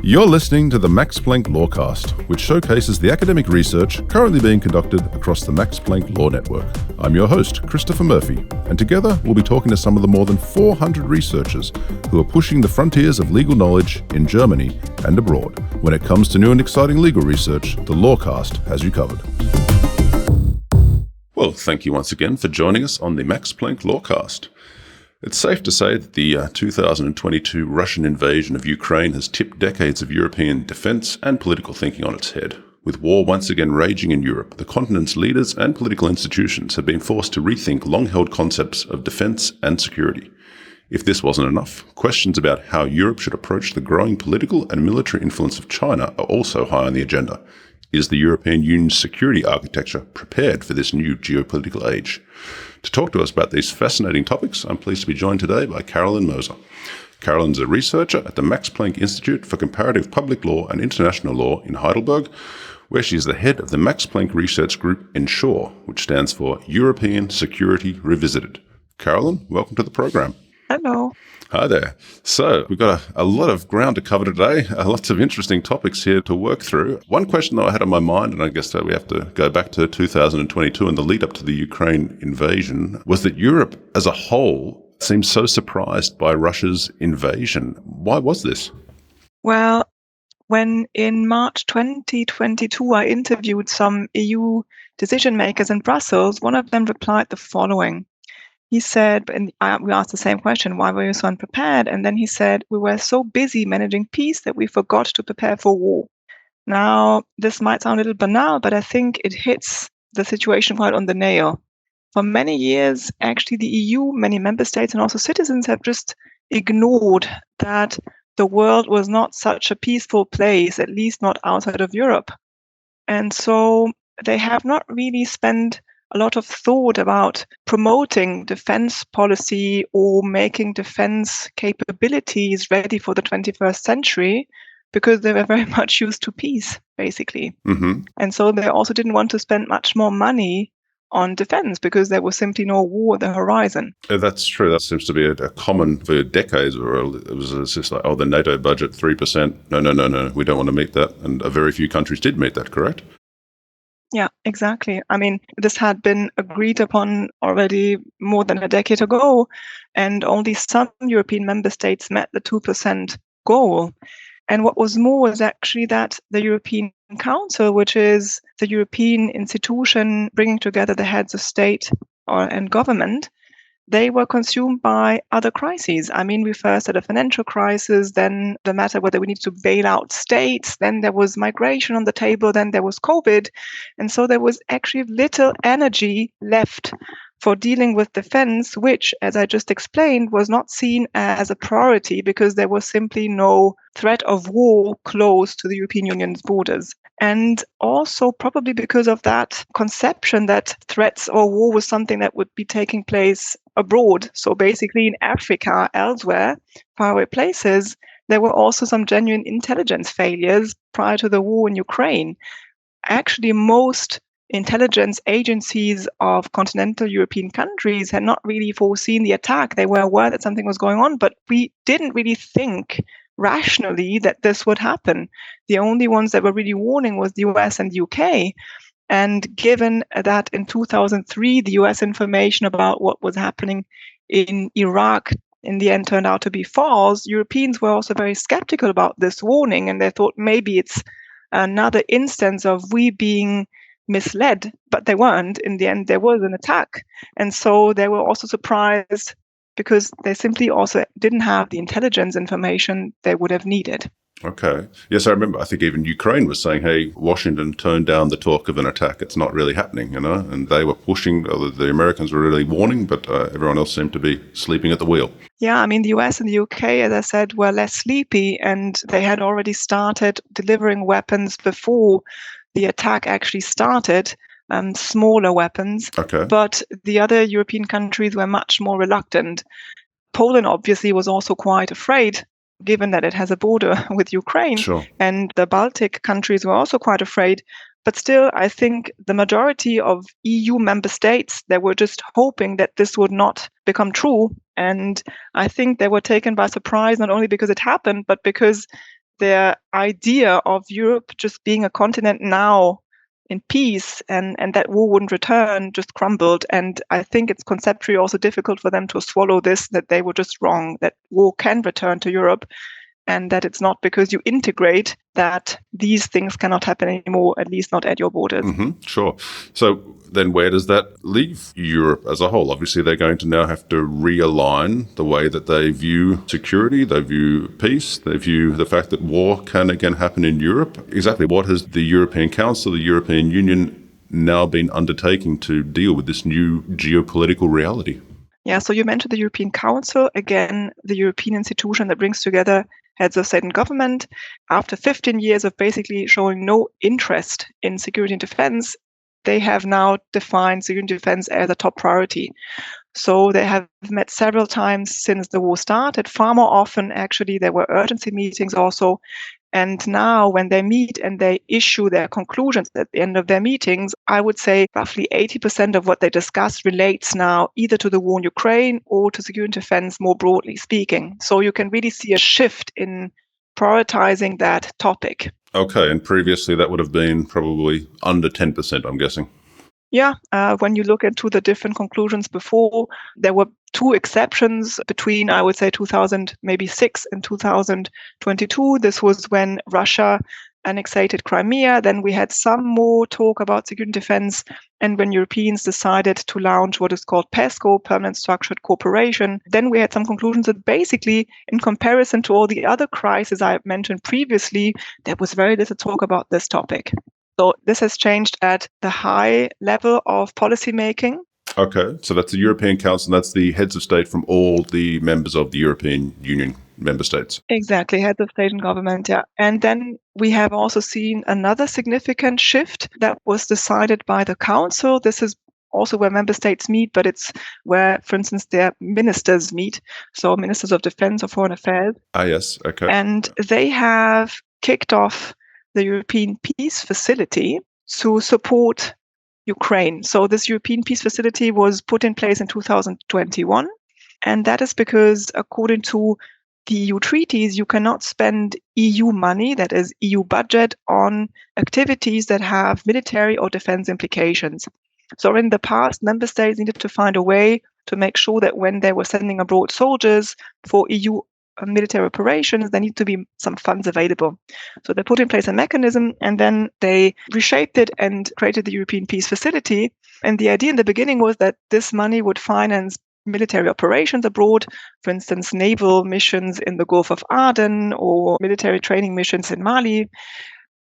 You're listening to the Max Planck Lawcast, which showcases the academic research currently being conducted across the Max Planck Law Network. I'm your host, Christopher Murphy, and together we'll be talking to some of the more than 400 researchers who are pushing the frontiers of legal knowledge in Germany and abroad. When it comes to new and exciting legal research, the Lawcast has you covered. Well, thank you once again for joining us on the Max Planck Lawcast. It's safe to say that the 2022 Russian invasion of Ukraine has tipped decades of European defense and political thinking on its head. With war once again raging in Europe, the continent's leaders and political institutions have been forced to rethink long-held concepts of defense and security. If this wasn't enough, questions about how Europe should approach the growing political and military influence of China are also high on the agenda. Is the European Union's security architecture prepared for this new geopolitical age? To talk to us about these fascinating topics, I'm pleased to be joined today by Carolyn Moser. Carolyn's a researcher at the Max Planck Institute for Comparative Public Law and International Law in Heidelberg, where she is the head of the Max Planck research group ENSURE, which stands for European Security Revisited. Carolyn, welcome to the program. Hello. Hi there. So we've got a lot of ground to cover today, lots of interesting topics here to work through. One question that I had on my mind, and I guess that we have to go back to 2022 and the lead up to the Ukraine invasion, was that Europe as a whole seemed so surprised by Russia's invasion. Why was this? Well, when in March 2022 I interviewed some EU decision makers in Brussels, one of them replied the following. He said, and we asked the same question, why were you so unprepared? And then he said, we were so busy managing peace that we forgot to prepare for war. Now, this might sound a little banal, but I think it hits the situation quite on the nail. For many years, actually, the EU, many member states and also citizens have just ignored that the world was not such a peaceful place, at least not outside of Europe. And so they have not really spent a lot of thought about promoting defense policy or making defense capabilities ready for the 21st century because they were very much used to peace, basically. Mm-hmm. And so they also didn't want to spend much more money on defense because there was simply no war at the horizon. That's true. That seems to be a common for decades. Where it was just like, the NATO budget, 3%. No, we don't want to meet that. And very few countries did meet that, correct? Yeah, exactly. I mean, this had been agreed upon already more than a decade ago, and only some European member states met the 2% goal. And what was more was actually that the European Council, which is the European institution bringing together the heads of state and government, they were consumed by other crises. I mean, we first had a financial crisis, then the matter whether we need to bail out states, then there was migration on the table, then there was COVID. And so there was actually little energy left for dealing with defense, which, as I just explained, was not seen as a priority because there was simply no threat of war close to the European Union's borders. And also probably because of that conception that threats or war was something that would be taking place abroad. So basically in Africa, elsewhere, faraway places, there were also some genuine intelligence failures prior to the war in Ukraine. Actually, most intelligence agencies of continental European countries had not really foreseen the attack. They were aware that something was going on, but we didn't really think rationally that this would happen. The only ones that were really warning was the US and the UK. And given that in 2003, the US information about what was happening in Iraq in the end turned out to be false, Europeans were also very skeptical about this warning. And they thought maybe it's another instance of we being misled, but they weren't. In the end, there was an attack. And so they were also surprised because they simply also didn't have the intelligence information they would have needed. Okay. Yes, I remember. I think even Ukraine was saying, hey, Washington turned down the talk of an attack. It's not really happening, and they were pushing, the Americans were really warning, but everyone else seemed to be sleeping at the wheel. Yeah, I mean, the US and the UK, as I said, were less sleepy, and they had already started delivering weapons before the attack actually started. Smaller weapons, okay. But the other European countries were much more reluctant. Poland obviously was also quite afraid, given that it has a border with Ukraine. Sure. And the Baltic countries were also quite afraid. But still, I think the majority of EU member states, they were just hoping that this would not become true. And I think they were taken by surprise, not only because it happened, but because their idea of Europe just being a continent now in peace and that war wouldn't return just crumbled. And I think it's conceptually also difficult for them to swallow this, that they were just wrong, that war can return to Europe, and that it's not because you integrate that these things cannot happen anymore, at least not at your borders. Sure. So then where does that leave Europe as a whole? Obviously, they're going to now have to realign the way that they view security, they view peace, they view the fact that war can again happen in Europe. Exactly what has the European Council, the European Union now been undertaking to deal with this new geopolitical reality? Yeah, so you mentioned the European Council, again, the European institution that brings together heads of state and government. After 15 years of basically showing no interest in security and defense, they have now defined security and defense as a top priority. So they have met several times since the war started, far more often actually. There were urgency meetings also. And now when they meet and they issue their conclusions at the end of their meetings, I would say roughly 80% of what they discuss relates now either to the war in Ukraine or to security and defense more broadly speaking. So you can really see a shift in prioritizing that topic. Okay, and previously that would have been probably under 10%, I'm guessing. Yeah, when you look into the different conclusions before, there were two exceptions between, I would say, 2006 and 2022. This was when Russia annexated Crimea. Then we had some more talk about security and defense. And when Europeans decided to launch what is called PESCO, Permanent Structured Cooperation, then we had some conclusions that basically, in comparison to all the other crises I mentioned previously, there was very little talk about this topic. So this has changed at the high level of policy making. Okay, so that's the European Council, and that's the heads of state from all the members of the European Union member states. Exactly, heads of state and government, yeah. And then we have also seen another significant shift that was decided by the Council. This is also where member states meet, but it's where, for instance, their ministers meet. So ministers of defense or foreign affairs. Ah, yes, okay. And they have kicked off the European Peace Facility to support Ukraine. So this European Peace Facility was put in place in 2021. And that is because, according to the EU treaties, you cannot spend EU money, that is EU budget, on activities that have military or defense implications. So in the past, member states needed to find a way to make sure that when they were sending abroad soldiers for EU military operations, there need to be some funds available. So they put in place a mechanism and then they reshaped it and created the European Peace Facility. And the idea in the beginning was that this money would finance military operations abroad, for instance, naval missions in the Gulf of Aden or military training missions in Mali.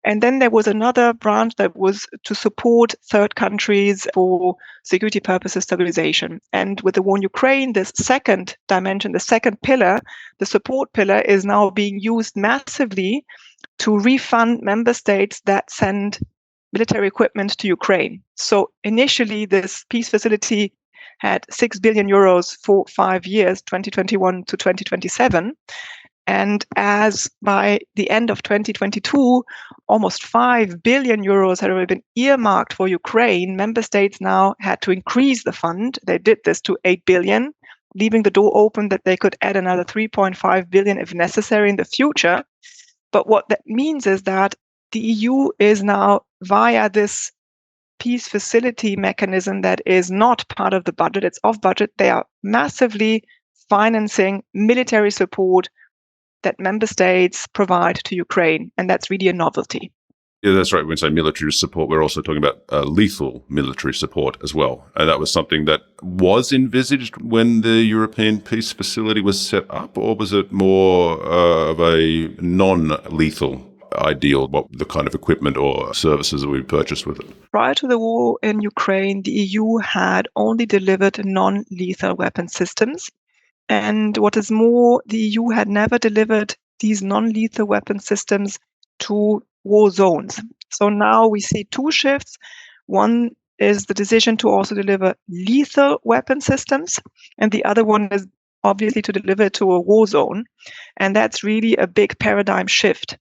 And then there was another branch that was to support third countries for security purposes, stabilization. And with the war in Ukraine, this second dimension, the second pillar, the support pillar, is now being used massively to refund member states that send military equipment to Ukraine. So initially, this peace facility had 6 billion euros for 5 years, 2021 to 2027. And as by the end of 2022, almost 5 billion euros had already been earmarked for Ukraine, member states now had to increase the fund. They did this to 8 billion, leaving the door open that they could add another 3.5 billion if necessary in the future. But what that means is that the EU is now, via this peace facility mechanism that is not part of the budget, it's off budget, they are massively financing military support that member states provide to Ukraine. And that's really a novelty. Yeah, that's right. When we say military support, we're also talking about lethal military support as well. And that was something that was envisaged when the European Peace Facility was set up, or was it more of a non-lethal ideal, what the kind of equipment or services that we purchased with it? Prior to the war in Ukraine, the EU had only delivered non-lethal weapon systems. And what is more, the EU had never delivered these non-lethal weapon systems to war zones. So now we see two shifts. One is the decision to also deliver lethal weapon systems, and the other one is obviously to deliver to a war zone. And that's really a big paradigm shift.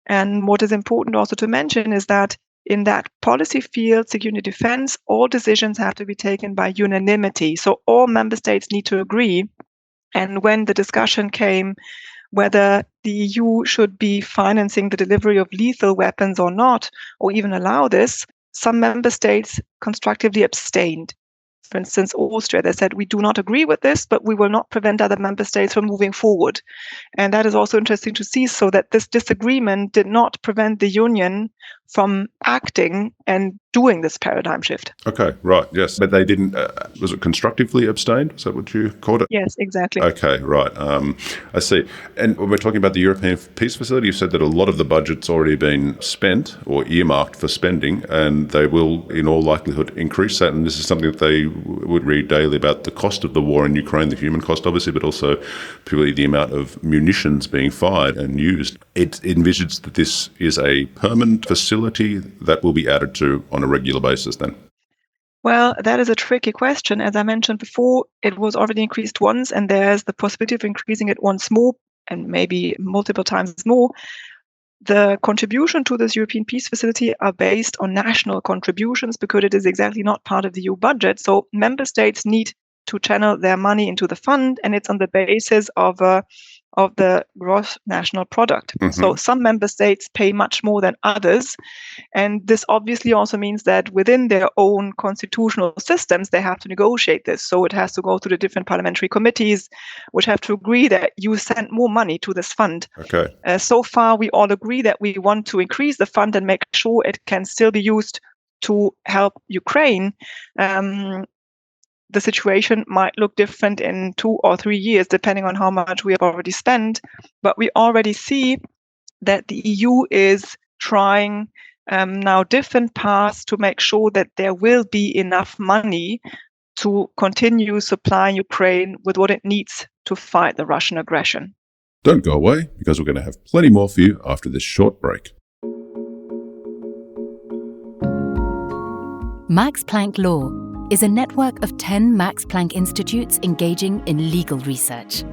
And what is important also to mention is that in that policy field, security and defense, all decisions have to be taken by unanimity. So all member states need to agree. And when the discussion came whether the EU should be financing the delivery of lethal weapons or not, or even allow this, some member states constructively abstained. For instance, Austria, they said, we do not agree with this, but we will not prevent other member states from moving forward. And that is also interesting to see, so that this disagreement did not prevent the Union from acting and doing this paradigm shift. Okay, right, yes. But they didn't, was it constructively abstained? Is that what you called it? Yes, exactly. Okay, right. I see. And when we're talking about the European Peace Facility, you said that a lot of the budget's already been spent or earmarked for spending, and they will, in all likelihood, increase that. And this is something that they would read daily about the cost of the war in Ukraine, the human cost, obviously, but also purely the amount of munitions being fired and used. It envisages that this is a permanent facility that will be added to on a regular basis then. Well, that is a tricky question. As I mentioned before, it was already increased once, and there's the possibility of increasing it once more, and maybe multiple times more. The contribution to this European Peace Facility are based on national contributions because it is exactly not part of the EU budget. So member states need to channel their money into the fund, and it's on the basis of the gross national product. Mm-hmm. So some member states pay much more than others. And this obviously also means that within their own constitutional systems, they have to negotiate this. So it has to go to the different parliamentary committees, which have to agree that you send more money to this fund. Okay. So far, we all agree that we want to increase the fund and make sure it can still be used to help Ukraine. The situation might look different in 2 or 3 years, depending on how much we have already spent. But we already see that the EU is trying now different paths to make sure that there will be enough money to continue supplying Ukraine with what it needs to fight the Russian aggression. Don't go away, because we're going to have plenty more for you after this short break. Max Planck Law is a network of 10 Max Planck Institutes engaging in legal research.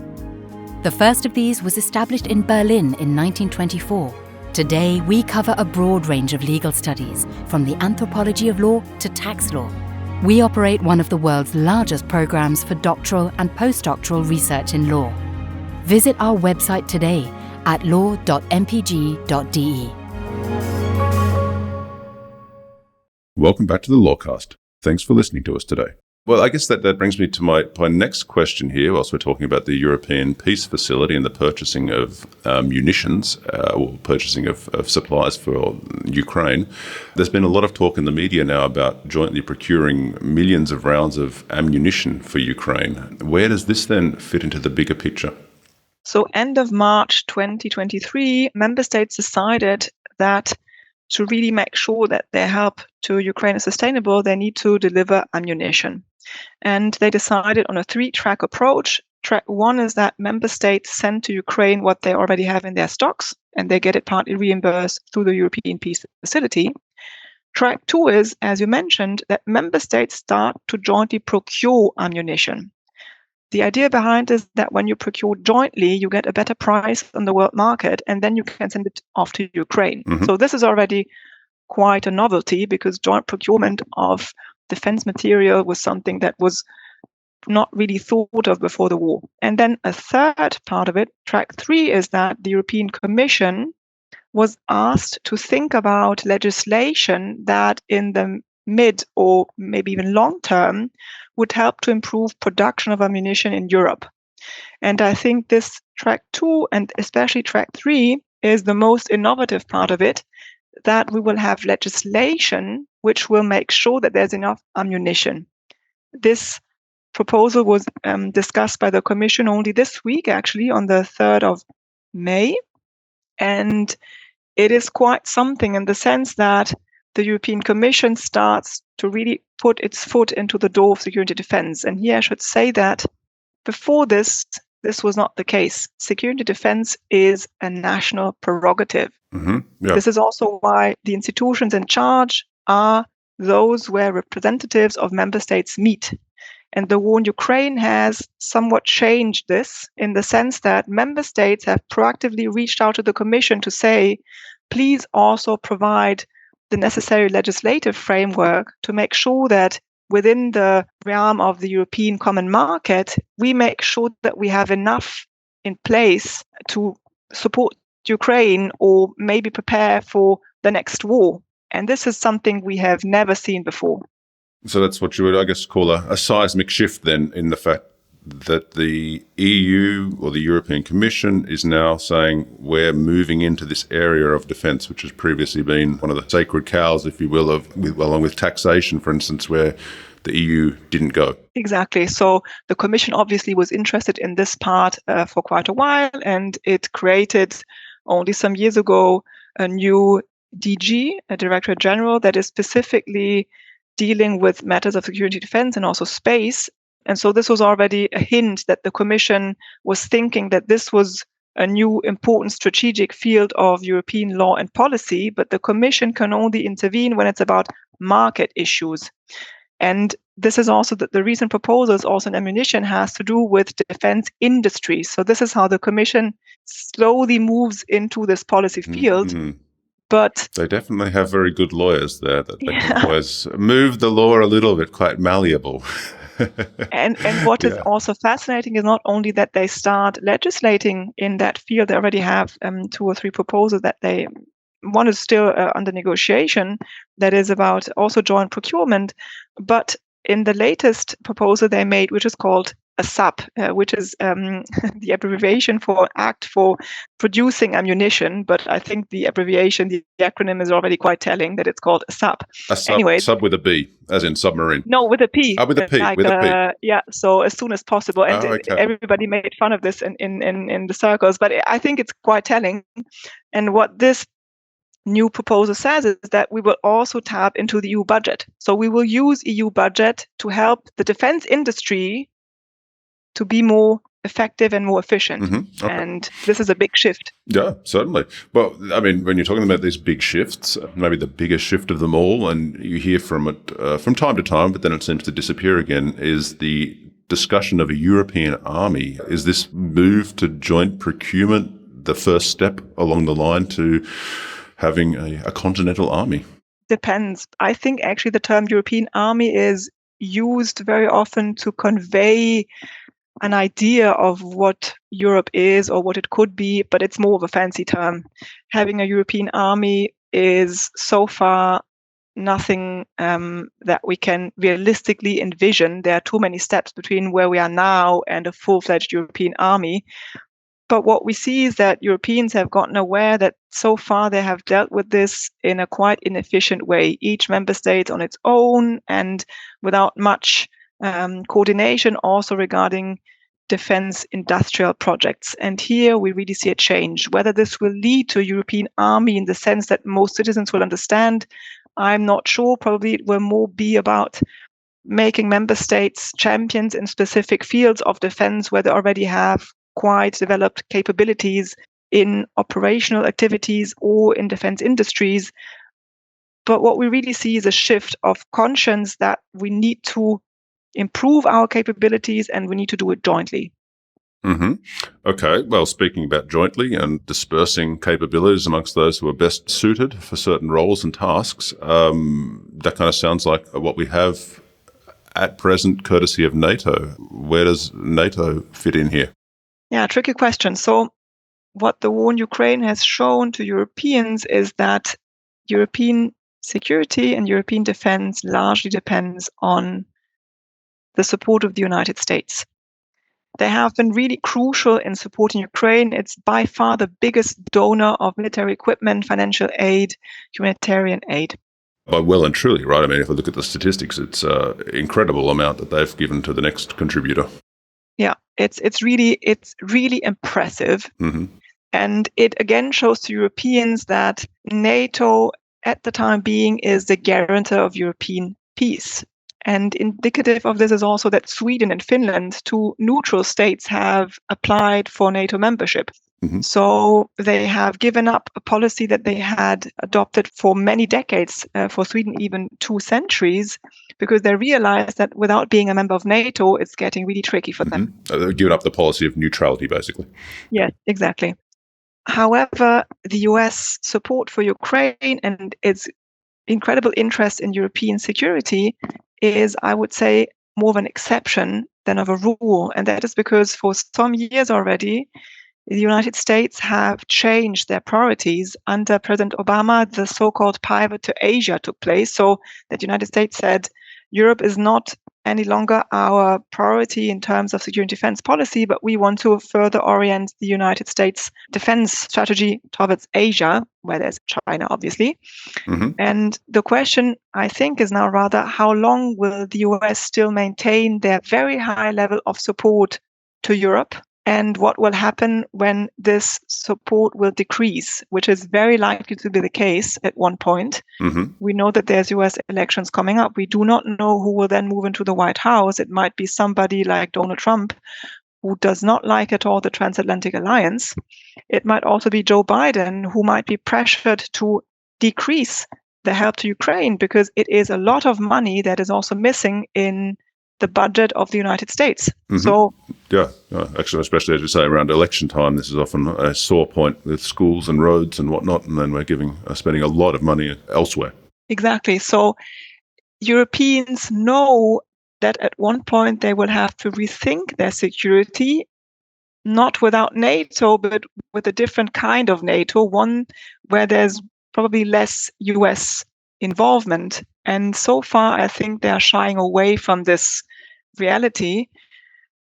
The first of these was established in Berlin in 1924. Today, we cover a broad range of legal studies, from the anthropology of law to tax law. We operate one of the world's largest programs for doctoral and postdoctoral research in law. Visit our website today at law.mpg.de. Welcome back to the Lawcast. Thanks for listening to us today. Well, I guess that brings me to my next question here, whilst we're talking about the European Peace Facility and the purchasing of munitions or purchasing of supplies for Ukraine. There's been a lot of talk in the media now about jointly procuring millions of rounds of ammunition for Ukraine. Where does this then fit into the bigger picture? So end of March 2023, member states decided that to really make sure that their help to Ukraine is sustainable, they need to deliver ammunition. And they decided on a 3-track approach. Track 1 is that member states send to Ukraine what they already have in their stocks, and they get it partly reimbursed through the European Peace Facility. Track 2 is, as you mentioned, that member states start to jointly procure ammunition. The idea behind is that when you procure jointly, you get a better price on the world market, and then you can send it off to Ukraine. Mm-hmm. So this is already quite a novelty, because joint procurement of defense material was something that was not really thought of before the war. And then a third part of it, track 3, is that the European Commission was asked to think about legislation that in the mid or maybe even long term would help to improve production of ammunition in Europe. And I think this track 2 and especially track 3 is the most innovative part of it, that we will have legislation which will make sure that there's enough ammunition. This proposal was discussed by the Commission only this week, actually, on the 3rd of May. And it is quite something in the sense that the European Commission starts to really put its foot into the door of security defense. And here I should say that before this was not the case. Security defense is a national prerogative. Mm-hmm. Yeah. This is also why the institutions in charge are those where representatives of member states meet. And the war in Ukraine has somewhat changed this in the sense that member states have proactively reached out to the Commission to say, please also provide the necessary legislative framework to make sure that within the realm of the European common market, we make sure that we have enough in place to support Ukraine or maybe prepare for the next war. And this is something we have never seen before. So that's what you would, I guess, call a seismic shift then, in the fact that the EU or the European Commission is now saying we're moving into this area of defence, which has previously been one of the sacred cows, if you will, along with taxation, for instance, where the EU didn't go. Exactly. So the Commission obviously was interested in this part for quite a while, and it created only some years ago a new DG, a Directorate General, that is specifically dealing with matters of security, defense, and also space. And so this was already a hint that the Commission was thinking that this was a new important strategic field of European law and policy, but the Commission can only intervene when it's about market issues. And this is also the recent proposals also in ammunition has to do with defense industry. So this is how the Commission slowly moves into this policy field. Mm-hmm. But they definitely have very good lawyers there that they can always move the law a little bit, quite malleable. and what is also fascinating is not only that they start legislating in that field, they already have 2 or 3 proposals that one is still under negotiation, that is about also joint procurement. But in the latest proposal they made, which is called a SAP, which is the abbreviation for Act for Producing Ammunition. But I think the abbreviation, the acronym is already quite telling that it's called a SAP. A SAP, anyway, sub with a B, as in submarine. No, with a P. With a P, like, with a P. Yeah, so as soon as possible. And everybody made fun of this in the circles. But I think it's quite telling. And what this new proposal says is that we will also tap into the EU budget. So we will use EU budget to help the defense industry to be more effective and more efficient. Mm-hmm. Okay. And this is a big shift. Yeah, certainly. Well, I mean, when you're talking about these big shifts, maybe the biggest shift of them all, and you hear from it from time to time, but then it seems to disappear again, is the discussion of a European army. Is this move to joint procurement the first step along the line to having a continental army? Depends. I think actually the term European army is used very often to convey an idea of what Europe is or what it could be, but it's more of a fancy term. Having a European army is so far nothing that we can realistically envision. There are too many steps between where we are now and a full-fledged European army. But what we see is that Europeans have gotten aware that so far they have dealt with this in a quite inefficient way, each member state on its own and without much coordination also regarding defense industrial projects. And here we really see a change. Whether this will lead to a European army in the sense that most citizens will understand, I'm not sure. Probably it will more be about making member states champions in specific fields of defense where they already have quite developed capabilities in operational activities or in defense industries. But what we really see is a shift of conscience that we need to improve our capabilities and we need to do it jointly. Mm-hmm. Okay. Well, speaking about jointly and dispersing capabilities amongst those who are best suited for certain roles and tasks, that kind of sounds like what we have at present, courtesy of NATO. Where does NATO fit in here? Yeah, tricky question. So what the war in Ukraine has shown to Europeans is that European security and European defense largely depends on the support of the United States. They have been really crucial in supporting Ukraine. It's by far the biggest donor of military equipment, financial aid, humanitarian aid. By well and truly, right? I mean, if we look at the statistics, it's an incredible amount that they've given to the next contributor. Yeah, it's really impressive. Mm-hmm. And it again shows to Europeans that NATO at the time being is the guarantor of European peace. And indicative of this is also that Sweden and Finland, 2 neutral states, have applied for NATO membership. Mm-hmm. So they have given up a policy that they had adopted for many decades, for Sweden even 2 centuries, because they realized that without being a member of NATO, it's getting really tricky for them. They've given up the policy of neutrality, basically. Yes, exactly. However, the US support for Ukraine and its incredible interest in European security is, I would say, more of an exception than of a rule. And that is because for some years already, the United States have changed their priorities. Under President Obama, the so-called pivot to Asia took place. So that the United States said, Europe is not any longer our priority in terms of security and defense policy, but we want to further orient the United States defense strategy towards Asia, where there's China, obviously. Mm-hmm. And the question, I think, is now rather how long will the US still maintain their very high level of support to Europe? And what will happen when this support will decrease, which is very likely to be the case at one point. Mm-hmm. We know that there's US elections coming up. We do not know who will then move into the White House. It might be somebody like Donald Trump, who does not like at all the transatlantic alliance. It might also be Joe Biden, who might be pressured to decrease the help to Ukraine, because it is a lot of money that is also missing in the budget of the United States. Mm-hmm. So, yeah, actually, especially as you say, around election time, this is often a sore point with schools and roads and whatnot, and then we're spending a lot of money elsewhere. Exactly. So Europeans know that at one point they will have to rethink their security, not without NATO, but with a different kind of NATO, one where there's probably less US involvement. And so far, I think they are shying away from this reality.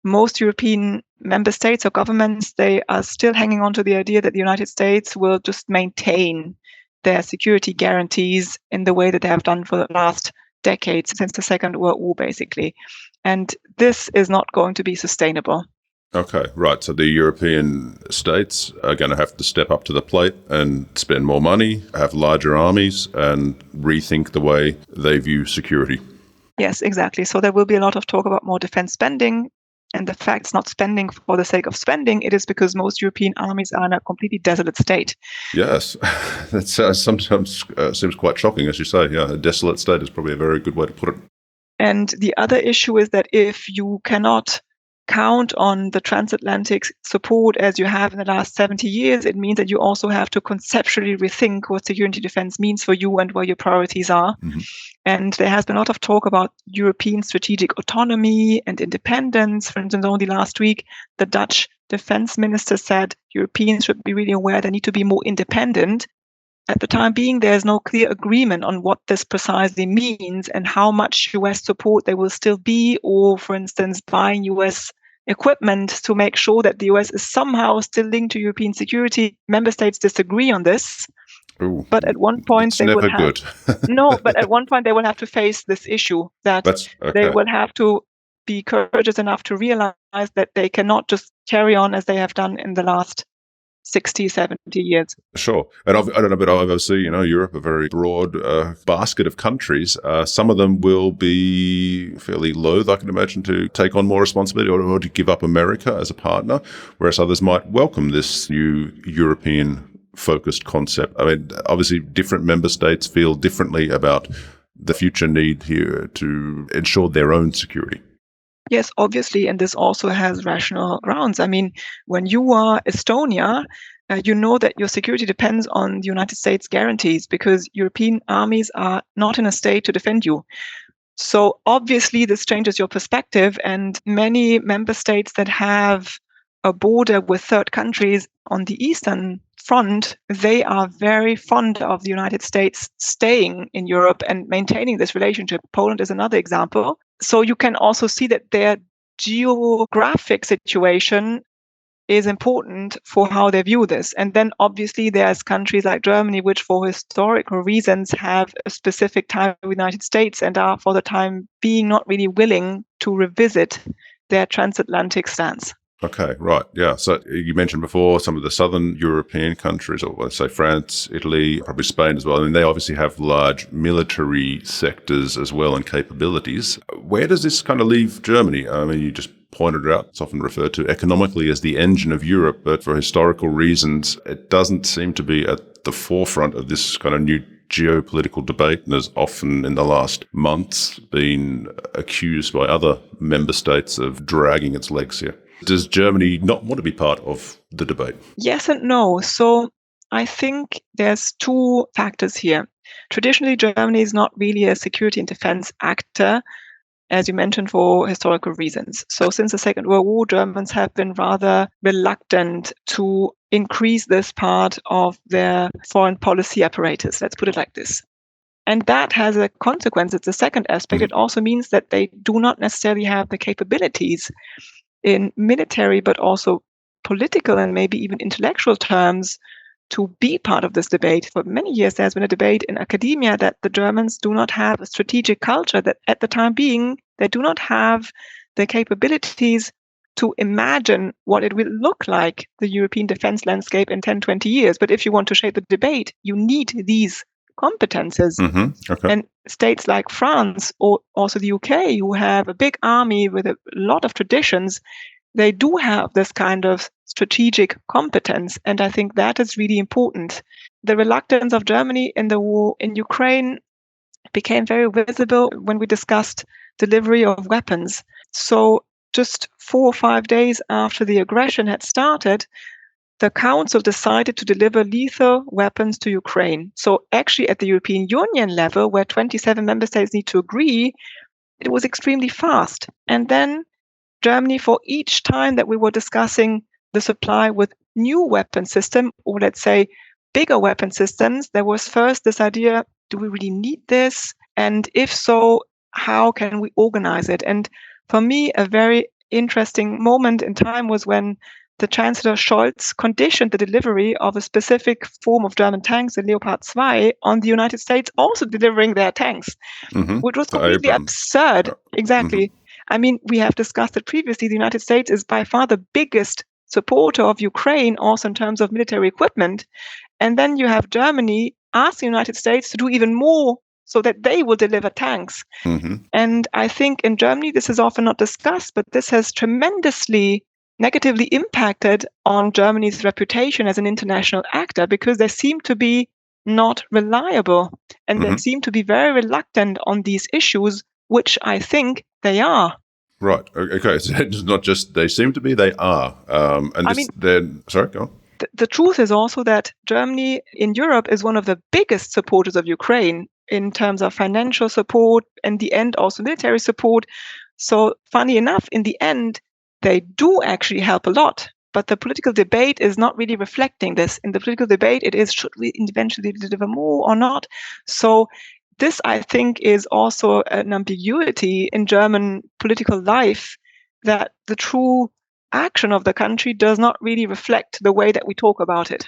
Most European member states or governments, they are still hanging on to the idea that the United States will just maintain their security guarantees in the way that they have done for the last decades, since the Second World War, basically. And this is not going to be sustainable. Okay, right. So the European states are going to have to step up to the plate and spend more money, have larger armies, and rethink the way they view security. Yes, exactly. So there will be a lot of talk about more defense spending. And the fact it's not spending for the sake of spending, it is because most European armies are in a completely desolate state. Yes, that sometimes seems quite shocking, as you say. Yeah, a desolate state is probably a very good way to put it. And the other issue is that if you cannot count on the transatlantic support as you have in the last 70 years, it means that you also have to conceptually rethink what security defense means for you and where your priorities are. Mm-hmm. And there has been a lot of talk about European strategic autonomy and independence. For instance, only last week, the Dutch defense minister said Europeans should be really aware they need to be more independent. At the time being, there's no clear agreement on what this precisely means and how much US support there will still be, or, for instance, buying US equipment to make sure that the US is somehow still linked to European security. Member states disagree on this. Ooh, but at one point they will have but at one point they will have to face this issue that they will have to be courageous enough to realize that they cannot just carry on as they have done in the last 60, 70 years. Sure. And I don't know, but obviously, Europe, a very broad basket of countries. Some of them will be fairly loath, I can imagine, to take on more responsibility or to give up America as a partner, whereas others might welcome this new European focused concept. I mean, obviously, different member states feel differently about the future need here to ensure their own security. Yes, obviously, and this also has rational grounds. I mean, when you are Estonia, you know that your security depends on the United States guarantees because European armies are not in a state to defend you. So obviously, this changes your perspective, and many member states that have a border with third countries on the eastern front, they are very fond of the United States staying in Europe and maintaining this relationship. Poland is another example. So you can also see that their geographic situation is important for how they view this. And then obviously there's countries like Germany, which for historical reasons have a specific tie with the United States and are for the time being not really willing to revisit their transatlantic stance. Okay, right. Yeah. So you mentioned before some of the southern European countries, or let's say France, Italy, probably Spain as well. I mean, they obviously have large military sectors as well and capabilities. Where does this kind of leave Germany? I mean, you just pointed it out. It's often referred to economically as the engine of Europe, but for historical reasons, it doesn't seem to be at the forefront of this kind of new geopolitical debate, and has often in the last months been accused by other member states of dragging its legs here. Does Germany not want to be part of the debate? Yes and no. So I think there's two factors here. Traditionally, Germany is not really a security and defense actor. as you mentioned, for historical reasons. So since the Second World War, Germans have been rather reluctant to increase this part of their foreign policy apparatus. Let's put it like this. And that has a consequence. It's the second aspect. It also means that they do not necessarily have the capabilities in military, but also political and maybe even intellectual terms to be part of this debate. For many years, there's been a debate in academia that the Germans do not have a strategic culture, that at the time being, they do not have the capabilities to imagine what it will look like, the European defense landscape in 10, 20 years. But if you want to shape the debate, you need these competences. Okay. And states like France or also the UK, who have a big army with a lot of traditions, they do have this kind of strategic competence. And I think that is really important. The reluctance of Germany in the war in Ukraine became very visible when we discussed delivery of weapons. So just 4 or 5 days after the aggression had started, the Council decided to deliver lethal weapons to Ukraine. So actually at the European Union level, where 27 member states need to agree, it was extremely fast. And then Germany, for each time that we were discussing the supply with new weapon system, or let's say bigger weapon systems, there was first this idea, do we really need this? And if so, how can we organize it? And for me, a very interesting moment in time was when the Chancellor Scholz conditioned the delivery of a specific form of German tanks, the Leopard 2, on the United States also delivering their tanks, which was completely absurd. Exactly. I mean, we have discussed it previously. The United States is by far the biggest supporter of Ukraine, also in terms of military equipment. And then you have Germany ask the United States to do even more so that they will deliver tanks. And I think in Germany, this is often not discussed, but this has tremendously negatively impacted on Germany's reputation as an international actor, because they seem to be not reliable and they seem to be very reluctant on these issues, which I think they are. Right. Okay. So it's not just they seem to be, they are. Sorry, go on. The truth is also that Germany in Europe is one of the biggest supporters of Ukraine in terms of financial support, and the end also military support. So funny enough, in the end, they do actually help a lot. But the political debate is not really reflecting this. In the political debate, it is, should we eventually deliver more or not? So this, I think, is also an ambiguity in German political life, that the true action of the country does not really reflect the way that we talk about it.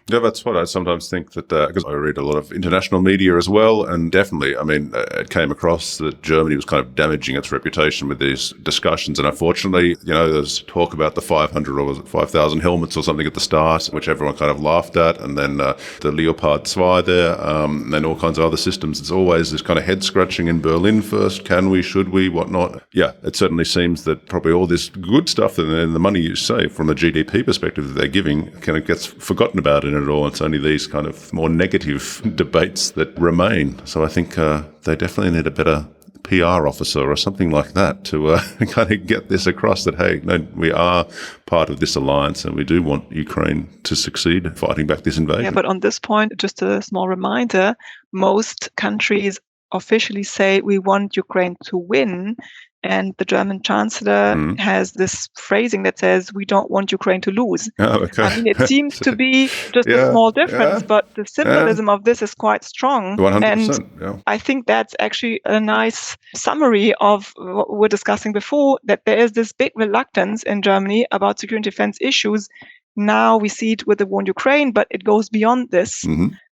Yeah, that's what I sometimes think, that because I read a lot of international media as well, and definitely, I mean, it came across that Germany was kind of damaging its reputation with these discussions. And unfortunately, there's talk about the 500 or was it 5,000 helmets or something at the start, which everyone kind of laughed at, and then the Leopard 2 there, and then all kinds of other systems. It's always this kind of head scratching in Berlin first. Can we, should we, whatnot? Yeah, it certainly seems that probably all this good stuff and the money you save from the GDP perspective that they're giving kind of gets forgotten about in it all. It's only these kind of more negative debates that remain. So I think they definitely need a better PR officer or something like that to kind of get this across, that, hey, no, we are part of this alliance and we do want Ukraine to succeed fighting back this invasion. Yeah, but on this point, just a small reminder, most countries officially say we want Ukraine to win. And the German Chancellor has this phrasing that says, we don't want Ukraine to lose. Oh, okay. I mean, it seems to be just a small difference, but the symbolism of this is quite strong. 100%, and I think that's actually a nice summary of what we were discussing before, that there is this big reluctance in Germany about security and defense issues. Now we see it with the war in Ukraine, but it goes beyond this.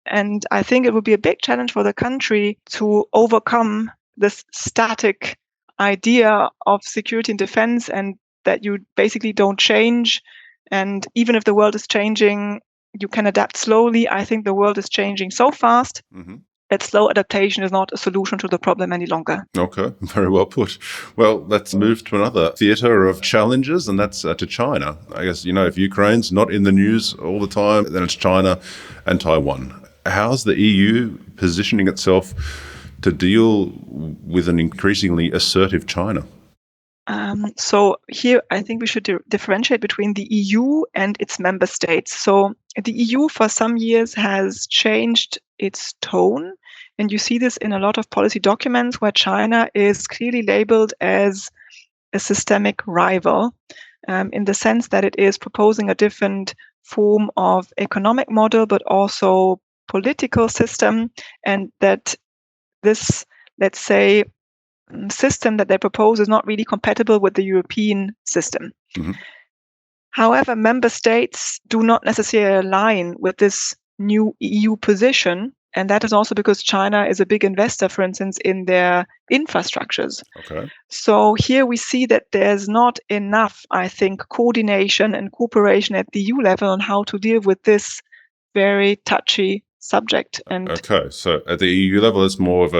And I think it would be a big challenge for the country to overcome this static idea of security and defense, and that you basically don't change. And even if the world is changing, you can adapt slowly. I think the world is changing so fast that slow adaptation is not a solution to the problem any longer. Okay, very well put. Well, let's move to another theatre of challenges, and that's to China. I guess, if Ukraine's not in the news all the time, then it's China and Taiwan. How's the EU positioning itself to deal with an increasingly assertive China? So here, I think we should differentiate between the EU and its member states. So the EU for some years has changed its tone And you see this in a lot of policy documents where China is clearly labeled as a systemic rival, in the sense that it is proposing a different form of economic model, but also political system, and that this, let's say, system that they propose is not really compatible with the European system. Mm-hmm. However, member states do not necessarily align with this new EU position. And that is also because China is a big investor, for instance, in their infrastructures. Okay. So here we see that there's not enough, I think, coordination and cooperation at the EU level on how to deal with this very touchy subject. And okay, so at the EU level, it's more of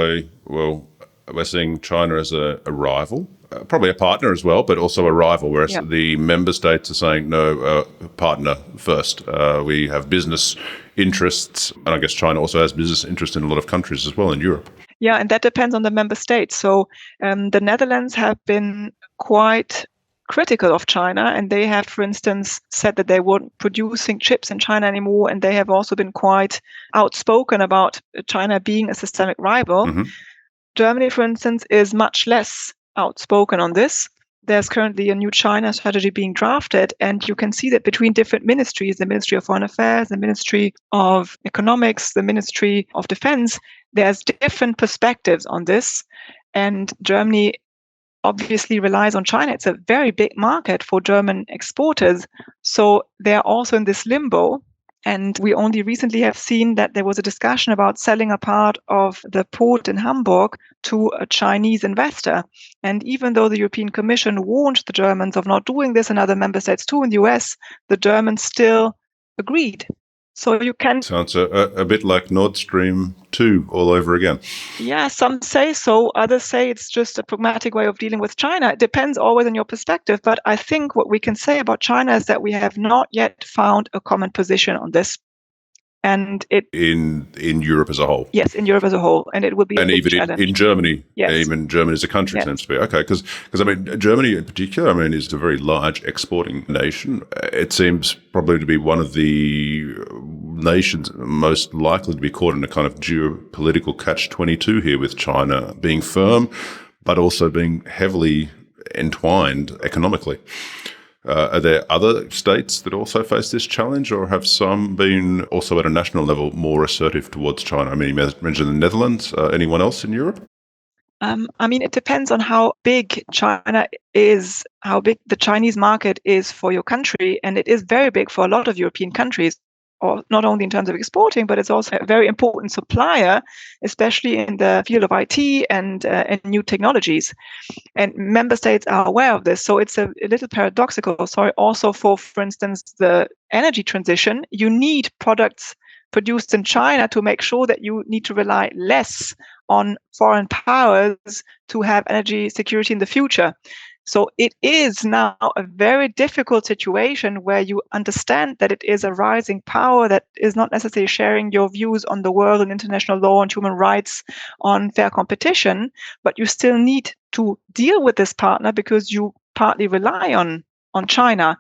we're seeing China as a rival, probably a partner as well, but also a rival, whereas the member states are saying, no, partner first. We have business interests, and I guess China also has business interests in a lot of countries as well in Europe. Yeah, and that depends on the member states. So the Netherlands have been quite critical of China, and they have, for instance, said that they weren't producing chips in China anymore, and they have also been quite outspoken about China being a systemic rival. Mm-hmm. Germany, for instance, is much less outspoken on this. There's currently a new China strategy being drafted, and you can see that between different ministries, the Ministry of Foreign Affairs, the Ministry of Economics, the Ministry of Defense, there's different perspectives on this. And Germany obviously relies on China. It's a very big market for German exporters. So they're also in this limbo. And we only recently have seen that there was a discussion about selling a part of the port in Hamburg to a Chinese investor. And even though the European Commission warned the Germans of not doing this and other member states too in the US, the Germans still agreed. So you can... Sounds a bit like Nord Stream 2 all over again. Yeah, some say so. Others say it's just a pragmatic way of dealing with China. It depends always on your perspective. But I think what we can say about China is that we have not yet found a common position on this. And it in Europe as a whole. Yes, in Europe as a whole, and it will be and even in Germany, yes. Even Germany as a country seems to be okay. Because I mean, Germany in particular, I mean, is a very large exporting nation. It seems probably to be one of the nations most likely to be caught in a kind of geopolitical catch-22 here, with China being firm, but also being heavily entwined economically. Are there other states that also face this challenge, or have some been also at a national level more assertive towards China? I mean, you mentioned the Netherlands. Anyone else in Europe? I mean, it depends on how big China is, how big the Chinese market is for your country. And it is very big for a lot of European countries, or not only in terms of exporting, but it's also a very important supplier, especially in the field of IT and new technologies. And member states are aware of this. So it's a little paradoxical. Also for instance, the energy transition, you need products produced in China to make sure that you need to rely less on foreign powers to have energy security in the future. So it is now a very difficult situation where you understand that it is a rising power that is not necessarily sharing your views on the world and international law and human rights, on fair competition, but you still need to deal with this partner because you partly rely on China.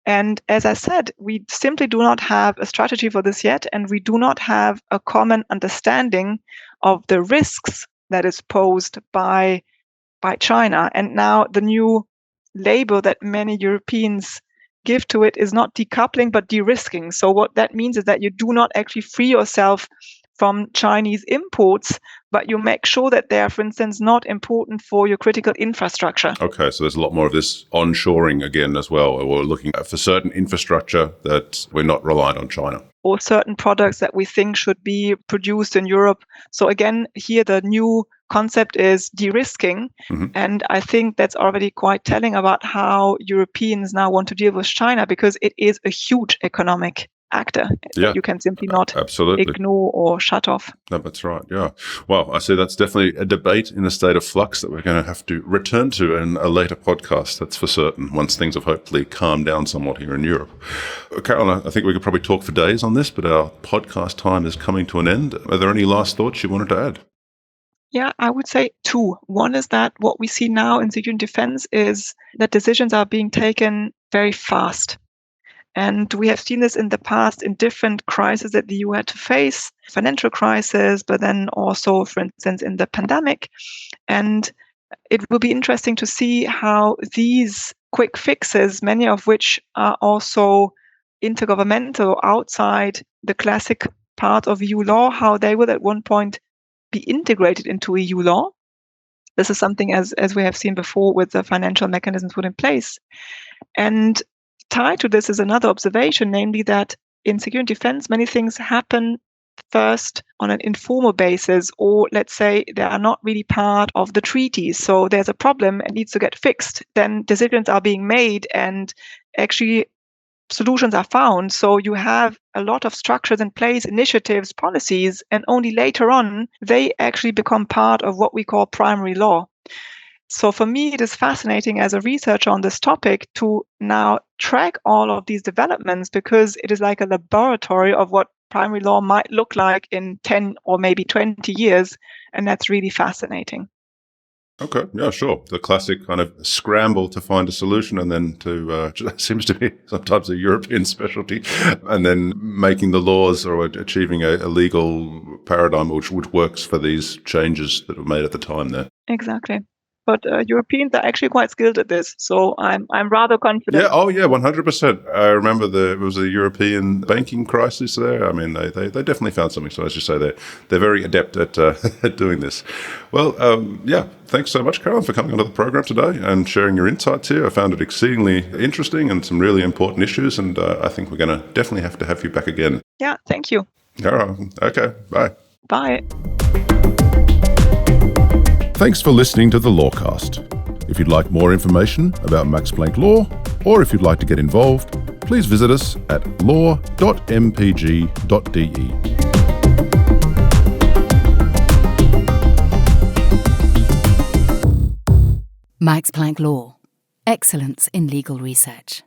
And as I said, we simply do not have a strategy for this yet, and we do not have a common understanding of the risks that is posed by China. And now the new label that many Europeans give to it is not decoupling, but de-risking. So what that means is that you do not actually free yourself from Chinese imports, but you make sure that they are, for instance, not important for your critical infrastructure. Okay, so there's a lot more of this onshoring again as well. We're looking for certain infrastructure that we're not reliant on China. Or certain products that we think should be produced in Europe. So again, here the new concept is de-risking. Mm-hmm. And I think that's already quite telling about how Europeans now want to deal with China, because it is a huge economic actor that you can simply not ignore or shut off. No, that's right. Yeah. Well, I see that's definitely a debate in a state of flux that we're going to have to return to in a later podcast. That's for certain, once things have hopefully calmed down somewhat here in Europe. Carolyn, I think we could probably talk for days on this, but our podcast time is coming to an end. Are there any last thoughts you wanted to add? Yeah, I would say two. One is that what we see now in security and defense is that decisions are being taken very fast. And we have seen this in the past in different crises that the EU had to face, financial crisis, but then also, for instance, in the pandemic. And it will be interesting to see how these quick fixes, many of which are also intergovernmental outside the classic part of EU law, how they will at one point be integrated into EU law. This is something as we have seen before with the financial mechanisms put in place. And tied to this is another observation, namely that in security and defense, many things happen first on an informal basis, or let's say they are not really part of the treaties. So there's a problem and needs to get fixed. Then decisions are being made and actually solutions are found. So you have a lot of structures in place, initiatives, policies, and only later on, they actually become part of what we call primary law. So for me, it is fascinating as a researcher on this topic to now track all of these developments, because it is like a laboratory of what primary law might look like in 10 or maybe 20 years. And that's really fascinating. Okay, yeah, sure. The classic kind of scramble to find a solution, and then to seems to be sometimes a European specialty, and then making the laws or achieving a legal paradigm which works for these changes that were made at the time there. Exactly. But Europeans are actually quite skilled at this, so I'm rather confident. Yeah, 100%. I remember it was a European banking crisis there. I mean, they definitely found something. So as you say, they're very adept at doing this. Well, thanks so much, Carolyn, for coming onto the program today and sharing your insights here. I found it exceedingly interesting and some really important issues, and I think we're going to definitely have to have you back again. Yeah, thank you. All right. Okay, bye. Bye. Thanks for listening to the Lawcast. If you'd like more information about Max Planck Law, or if you'd like to get involved, please visit us at law.mpg.de. Max Planck Law. Excellence in legal research.